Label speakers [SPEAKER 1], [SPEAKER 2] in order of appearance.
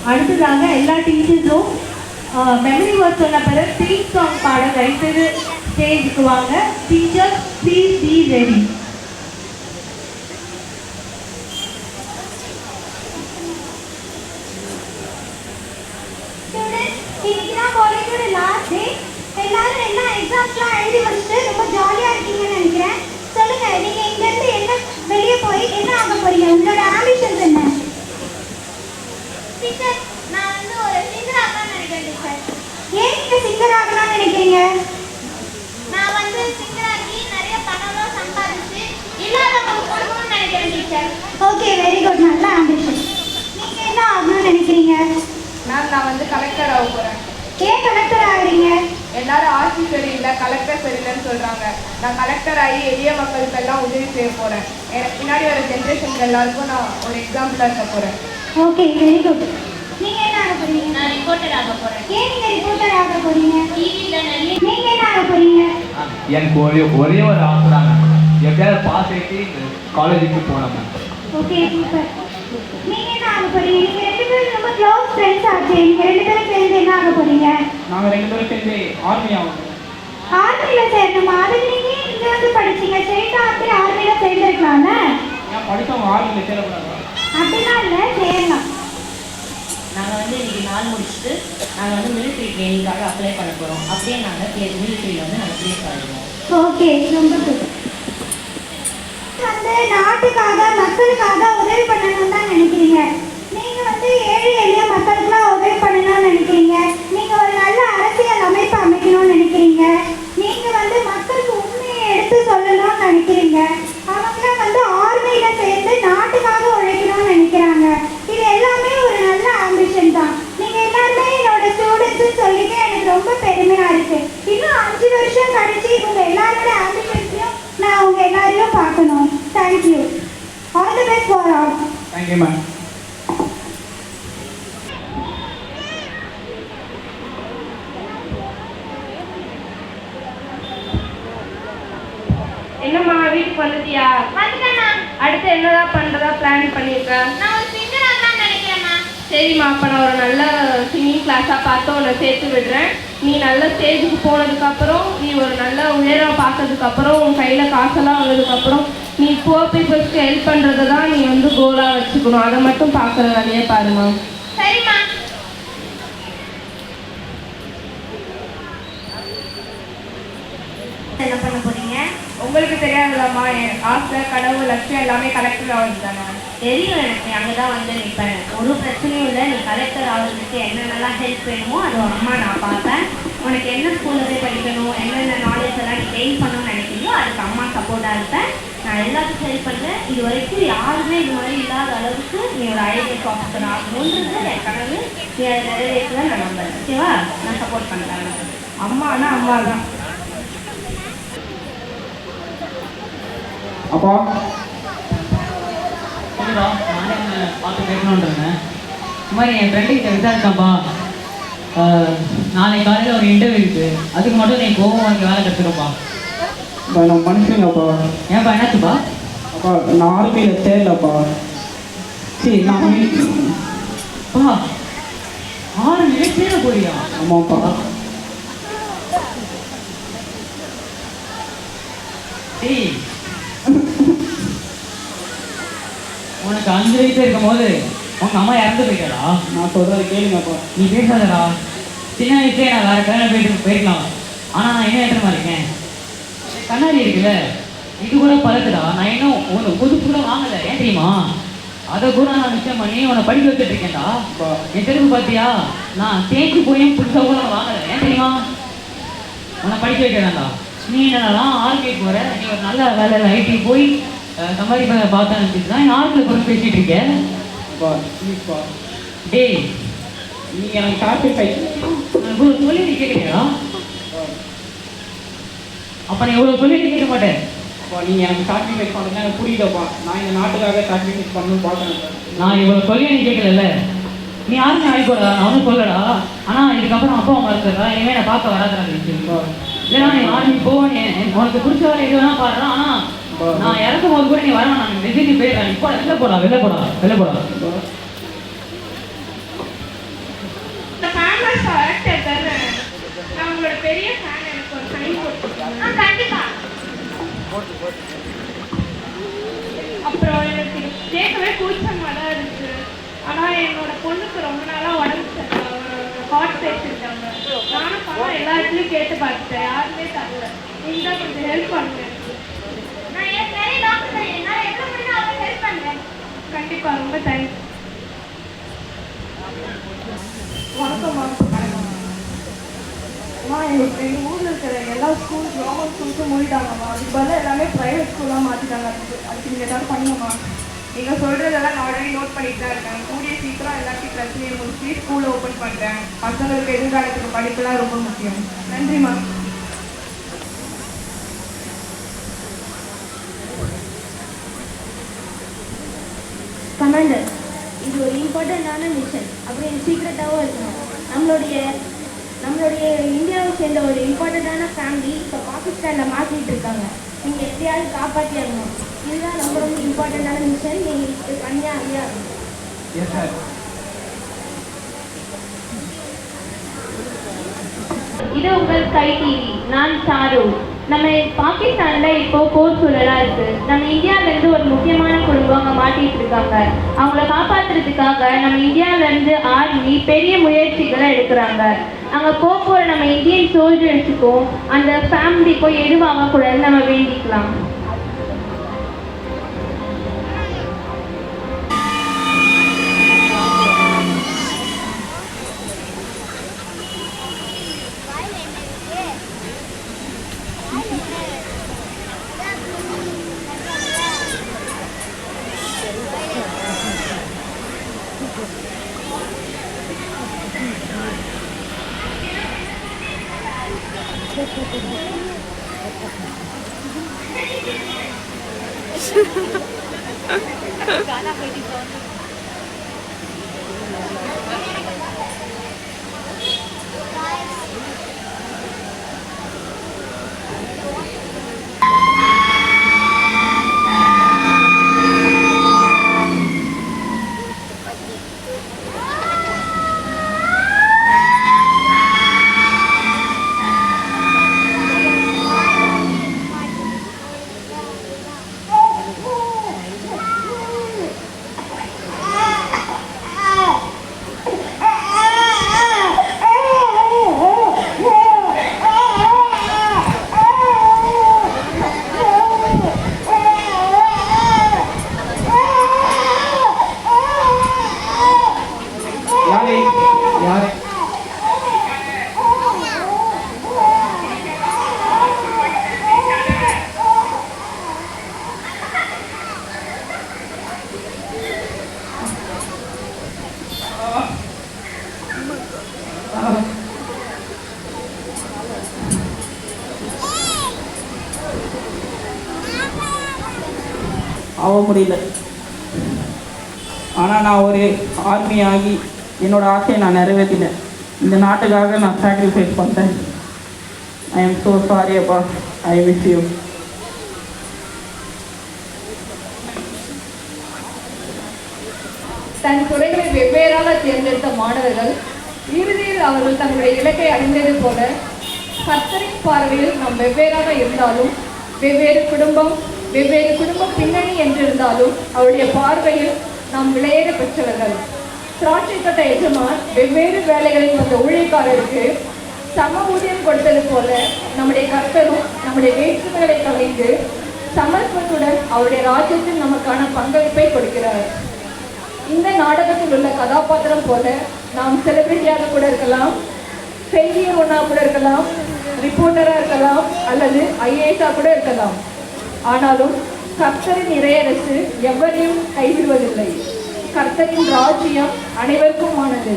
[SPEAKER 1] அடுத்ததாக எல்லா டீச்சர்ஸும் மெமரி வேர்ட் சொன்ன பிறகு தீம் சாங் பாட தயவுசெய்து ஸ்டேஜுக்கு வாங்க. Teacher please be ready.
[SPEAKER 2] இன்னைக்கு தான் காலேஜோட லாஸ்ட் டே. எல்லாரும் என்ன எக்ஸாம்ஸ்லாம் எழுதி வச்சுட்டு ரொம்ப ஜாலியாக இருக்கீங்கன்னு நினைக்கிறேன். சொல்லுங்க, நீங்கள் இங்கேருந்து என்ன வெளியே போய் என்ன ஆக போறீங்க? உங்களோட ஆம்பிஷன்ஸ் என்ன? டீச்சர், நான் வந்து ஒரு சிங்கர் ஆகணும்னு நினைக்கிறேன் டீச்சர். ஏன் நீங்கள் சிங்கர் ஆகணும்னு நினைக்கிறீங்க? நான் வந்து சிங்கர் ஆகி நிறைய பணம்லாம் சம்பாதிச்சு இல்லாதவங்களுக்கு கொடுக்கணும்னு நினைக்கிறேன் டீச்சர். ஓகே, வெரி குட், நல்ல ஆம்பிஷன். நீங்கள் என்ன ஆகணும்னு நினைக்கிறீங்க?
[SPEAKER 3] மேம், நான் வந்து கலெக்டர் ஆக போகிறேன்.
[SPEAKER 2] ஏன் கலெக்டர் ஆகுறீங்க?
[SPEAKER 3] எல்லாரும் ஆட்சி சரியில்லை, கலெக்டர் சரியில்லைன்னு சொல்கிறாங்க. நான் கலெக்டர் ஆகி எளிய மக்களுக்கு எல்லாம் உதவி செய்ய போகிறேன். எனக்கு பின்னாடி வர ஜென்ரேஷனுக்கு எல்லாருக்கும் நான் ஒரு எக்ஸாம்பிளாக இருக்க போகிறேன்.
[SPEAKER 2] Okay, very good. நீங்கள் என்ன ஆக போகிறீங்க?
[SPEAKER 4] நான் ரிப்போர்ட்டர் ஆக போகிறேன்.
[SPEAKER 2] ஏன் நீங்கள் ரிப்போர்ட்டர் ஆக போகிறீங்க?
[SPEAKER 4] டிவியில் நிறைய.
[SPEAKER 2] நீங்கள் என்ன ஆக போகிறீங்க?
[SPEAKER 5] எனக்கு ஒரே ஒரு ஆசை தாங்க, எப்படியாவது பாஸ் ஆகிட்டு காலேஜுக்கு போனோம்.
[SPEAKER 2] Okay, super. நீங்கள் என்ன ஆக போகிறீங்க? நீங்கள் ரெண்டு பேரும் ரொம்ப க்ளோஸ் ஃப்ரெண்ட்ஸ் ஆச்சு. நீங்கள் ரெண்டு பேரும் சேர்ந்து என்ன ஆக போகிறீங்க?
[SPEAKER 6] நாங்கள் ரெண்டு பேரும் சேர்ந்து ஆர்மி ஆகணும்.
[SPEAKER 2] ஆர்மியில் சேரணுமா? அதுக்கு நீங்கள் இங்கே வந்து படிச்சீங்க, ஸ்ட்ரெயிட்டாக அப்படியே ஆர்மியில் சேர்ந்துருக்கலாம்ல?
[SPEAKER 6] ஏன் படித்தவங்க ஆர்மியில் சேரக்கூடாது?
[SPEAKER 2] அப்படிலாம் இல்லை, சேரலாம்.
[SPEAKER 4] நாங்கள் வந்து இன்னைக்கு நாள் முடிச்சுட்டு நாங்கள் வந்து மிலிட்ரி ட்ரைனிங்காக அப்ளை பண்ண போகிறோம். அப்படியே நாங்கள் மிலிட்ரியில் வந்து நாங்கள் ப்ளேஸ் பண்ணிடுவோம்.
[SPEAKER 2] ஓகே, ரொம்ப குட். வந்து நாட்டுக்காக மக்களுக்காக உதவி பண்ணணும்னு தான் நினைக்கிறீங்க. நீங்கள் வந்து ஏழை எளிய மக்களுக்குலாம் உதவி பண்ணணும்னு நினைக்கிறீங்க. நீங்கள் ஒரு நல்ல அரசியல் அமைப்பு அமைக்கணும்னு நினைக்கிறீங்க. நீங்கள் வந்து மக்களுக்கு உண்மையை எடுத்து சொல்லணும்னு நினைக்கிறீங்க. அவங்களாம் வந்து ஆர்மியில் சேர்ந்து நாட்டுக்காக உழைக்கணும்னு நினைக்கிறாங்க. இது எல்லாமே ஒரு நல்ல ஆம்பிஷன் தான். நீங்கள் எல்லாருமே என்னோட ஸ்டூடெண்ட்ஸுன்னு சொல்லிட்டு எனக்கு ரொம்ப பெருமையாக இருக்குது. இன்னும் 5 வருஷம் கழிச்சு இவங்க எல்லாரோட ஆம்பிஷன்ஸையும் நான் உங்கள் எல்லாரையும் பார்க்கணும். Thank you. All the best for all.
[SPEAKER 6] Thank you ma'am.
[SPEAKER 3] என்னம்மா, வீட்டுக்கு வந்துட்டியா?
[SPEAKER 2] வந்துட்டேண்ணா.
[SPEAKER 3] அடுத்து என்னதான் பண்ணுறதா பிளான் பண்ணியிருக்க?
[SPEAKER 2] நான் ஒரு சிங்கர் ஆகலாம்னு நினைக்கிறேம்மா.
[SPEAKER 3] சரிம்மா, அப்போ நான் ஒரு நல்ல சிங்கிங் கிளாஸாக பார்த்து உன்னை சேர்த்து விடுறேன். நீ நல்ல ஸ்டேஜுக்கு போனதுக்கப்புறம், நீ ஒரு நல்ல உயரம் பார்த்ததுக்கப்புறம், உன் கையில் காசெல்லாம் வந்ததுக்கப்புறம், நீ புவர் பீப்புள்ஸ்க்கு ஹெல்ப் பண்ணுறதை தான் நீ வந்து கோலாக வச்சுக்கணும். அதை மட்டும் பார்க்குற வேலையே பாருமா.
[SPEAKER 2] சரிம்மா. என்ன பண்ண போறீங்க?
[SPEAKER 3] உங்களுக்கு தெரியாதுலாமா, என் ஆசை, கனவு, லட்சியம் எல்லாமே கலெக்டர் ஆகுது தானே.
[SPEAKER 4] தெரியும், எனக்கு நீ அங்கே தான் வந்து நிற்பேன். ஒரு பிரச்சனையும் இல்லை. நீ கலெக்டர் ஆகிறதுக்கு என்னென்னலாம் ஹெல்ப் வேணுமோ அது அம்மா நான் பார்ப்பேன். உனக்கு என்ன ஸ்கூலில் போய் படிக்கணும், என்னென்ன நாலேஜ் எல்லாம் நீ கெயின் பண்ணணும்னு நினைக்கிறீங்களோ அதுக்கு அம்மா சப்போர்ட்டாக இருப்பேன். நான் எல்லாத்துக்கும் ஹெல்ப் பண்ணுறேன். இது வரைக்கும் யாருமே இது மாதிரி இல்லாத அளவுக்கு நீ ஒரு ஐஏஎஸ் ஆஃபீஸர் ஆகணுன்றது என் கனவு. நீ அதை நிறைவேற்றதான் நான் நம்புறேன். ஓகேவா? நான் சப்போர்ட் பண்ணுறேன்.
[SPEAKER 3] அம்மானா அம்மா தான்.
[SPEAKER 6] அப்பா
[SPEAKER 7] சரிப்பா, நானே என்ன பார்த்து பேசணுன்றேன். இந்த மாதிரி என் ஃப்ரெண்டுக்கிட்ட விசாரிச்சாப்பா, நாளைக்கு காலையில் ஒரு இன்டர்வியூ இருக்குது, அதுக்கு மட்டும் நீ கோவம் வாங்கி வேலை கற்றுக்கப்பா.
[SPEAKER 6] நான் மனுஷங்கப்பா.
[SPEAKER 7] ஏன்ப்பா, என்னாச்சுப்பா?
[SPEAKER 6] அப்பா, நான் ஆர்மியில் சேரலப்பா. சரி, நான்
[SPEAKER 7] பா 6 மினிட் சேர போறியா?
[SPEAKER 6] ஆமாப்பா.
[SPEAKER 7] சரி, உனக்கு 5 வயசு இருக்கும் போது உங்க அம்மா இறந்து போயிட்டாடா.
[SPEAKER 6] நான் சொல்கிறது கேளுங்கப்பா.
[SPEAKER 7] நீ பேசாதடா. சின்ன வயசுலேயே நான் வேறு கல்யாணம் போயிருக்கலாம். ஆனால் நான் என்ன ஏற்றமா இருக்கேன். கண்ணாடி இருக்குல்ல, இது கூட பழக்குடா. நான் இன்னும் ஒன்று புதுசு கூட வாங்கலை. ஏன் தெரியுமா? அதை கூட நான் விஷயம் பண்ணி உன்னை படிக்க வச்சுட்டு இருக்கேன்டா. என் தெருவு பார்த்தியா, நான் தேய்ச்சி போயும் புதுசாக கூட வாங்கலை. ஏன் தெரியுமா? உன்னை படிக்க வைக்கிறேன்டா. நீ என்னென்னலாம் ஆர்கே போகிற, நீ ஒரு நல்ல வேலையில் ஐடி போய் சம்பாதிப்ப பார்த்தேன்னு வச்சுட்டு தான் ஆர்கில் கூட பேசிகிட்டு இருக்கேன்.
[SPEAKER 6] ப்ளீஸ்ப்பா.
[SPEAKER 7] டேய்,
[SPEAKER 6] நீங்கள் எனக்கு சாட்டிஸ்ஃபை
[SPEAKER 7] இவ்வளோ சொல்லி நீ கேட்குறியா? அப்போ நீ இவ்வளோ சொல்லி நீ கேட்க மாட்டேன்.
[SPEAKER 6] நீங்கள் எனக்கு சாக்ரிஃபைஸ் பண்ணுறது எனக்கு புரியலப்பா. நான் இந்த நாட்டுக்காக சாக்ரிஃபைஸ் பண்ணணும்னு பார்க்குறேன்.
[SPEAKER 7] நான் இவ்வளோ சொல்லி நீ கேட்கல. நீ யாருமே ஆகிக்கூடா, நான் ஒன்றும் சொல்லடா. ஆனால் இதுக்கப்புறம் அப்பா அம்மா இருக்கிறதா இனிமேல் நான் பார்க்க வராதுடா. இல்லைனா நீ ஆர்மி போவேன், உனக்கு பிடிச்ச வேலை எது வேணா பாடுறான். ஆனால் நான் இறக்கும் போது கூட நீ வரணும். நான் விஜய் போயிடுறேன். இப்போ வெளில போடா.
[SPEAKER 3] பிகாஸ் ஆக்டர் தானே. நான் உங்களோட பெரிய ஃபேன். எனக்கு ஒரு சைன் போட்டு.
[SPEAKER 2] கண்டிப்பா.
[SPEAKER 3] அப்புறம் எனக்கு கேட்கவே கூச்சமாக தான் இருக்கு. ஆனால் என்னோட பொண்ணுக்கு ரொம்ப நாளாக உடம்பு சரியில்லை. ஹார்ட் பேஷண்ட் அவங்க. நானும் பணம் எல்லா இடத்துலையும் கேட்டு பார்த்துட்டேன், யாருமே தரல. நீங்கள் தான் கொஞ்சம் ஹெல்ப் பண்ணுங்க.
[SPEAKER 2] நான் ஏற்கனவே டாக்டர் தான். என்னால் எவ்வளோ முடியும் அவங்க ஹெல்ப் பண்ணுறேன்.
[SPEAKER 3] கண்டிப்பாக ரொம்ப தேங்க்ஸ்.
[SPEAKER 1] வணக்கம்மா. எங்கள் ஊரில் இருக்கிற எல்லா ஸ்கூல் கவர்மெண்ட் ஸ்கூல்ஸும் மூடிட்டாங்கம்மா. அதுக்கு பதிலாக எல்லாமே ப்ரைவேட் ஸ்கூலாக மாற்றிட்டாங்க. அதுக்கு நீங்கள் ஏதாவது பண்ணுங்கம்மா.
[SPEAKER 3] நீங்கள் சொல்கிறதெல்லாம் நான் உடனே நோட் பண்ணிட்டு தான் இருக்கேன். கூடிய சீக்கிரம் எல்லாத்தையும் பிரச்சனையை முடிச்சு ஸ்கூலை ஓப்பன் பண்ணுறேன். பசங்களுக்கு எதிர்காலத்துக்கு படிப்புலாம் ரொம்ப முக்கியம்.
[SPEAKER 1] நன்றிம்மா.
[SPEAKER 2] கமாண்டர், இது ஒரு இம்பார்ட்டண்ட்டான மிஷன். அப்படின்னு சீக்ரெட்டாகவும் இருக்கணும். நம்மளுடைய இந்தியாவை சேர்ந்த ஒரு இம்பார்ட்டண்ட்டான ஃபேமிலி இப்போ பாகிஸ்தானில் மாற்றிட்டு இருக்காங்க. நீங்கள் எப்படியாவது காப்பாற்றிடணும். இதுதான் ரொம்ப ரொம்ப இம்பார்ட்டண்ட்டான மிஷன். நீங்கள் இது பண்ணியா ஐயா?
[SPEAKER 5] Yes sir.
[SPEAKER 3] இது உங்கள் கை டிவி. நான் சாரு. நம்ம பாகிஸ்தானில் இப்போ போர் சூழலாக இருக்குது. நம்ம இந்தியாவிலேருந்து ஒரு முக்கியமான குடும்பம் அங்கே மாட்டிகிட்டு இருக்காங்க. அவங்கள காப்பாற்றுறதுக்காக நம்ம இந்தியாவிலேருந்து ஆர்மி பெரிய முயற்சிகளை எடுக்கிறாங்க. அங்கே போகிற நம்ம இந்தியன் சோல்ஜர்ஸுக்கும் அந்த ஃபேமிலிக்கும் எதுவும் ஆகக்கூடாதுன்னு நம்ம வேண்டிக்கலாம்.
[SPEAKER 6] ஆக முடியல. ஆனால் நான் ஒரு ஆர்மி ஆகி என்னோட ஆசையை நான் நிறைவேற்றினேன். இந்த நாட்டுக்காக நான் சாக்ரிஃபைஸ் பண்ணிட்டேன். ஐ எம் ஸோ சாரி அப்பா. I miss you.
[SPEAKER 1] தன் துறைகளை வெவ்வேறாக தேர்ந்தெடுத்த மாணவர்கள் இறுதியில் அவர்கள் தங்களுடைய இலக்கை அடைந்தது போல கர்த்தரின் பார்வையில் நாம் வெவ்வேறாக இருந்தாலும் வெவ்வேறு குடும்ப பின்னணி என்றிருந்தாலும் அவருடைய பார்வையில் நாம் விலையேற பெற்றவர்கள். திராட்சை தோட்ட எஜமான் வெவ்வேறு வேலைகளில் வந்த ஊழியக்காரருக்கு சம ஊதியம் கொடுத்தது போல நம்முடைய கர்த்தரும் நம்முடைய வேற்றுமைகளை கலைந்து சமர்ப்பத்துடன் அவருடைய ராஜ்யத்தில் நமக்கான பங்களிப்பை கொடுக்கிறார். இந்த நாடகத்தில் உள்ள கதாபாத்திரம் போல நாம் செலிபிரிட்டியாக கூட இருக்கலாம், செய்தியர் ஒன்றாக கூட இருக்கலாம், ரிப்போர்ட்டராக இருக்கலாம், அல்லது ஐஏஎஸ்ஸாக கூட இருக்கலாம். ஆனாலும் கர்த்தரின் இறையரசு எவரையும் கைவிடுவதில்லை. கர்த்தரின் ராஜ்யம் அனைவருக்குமானது.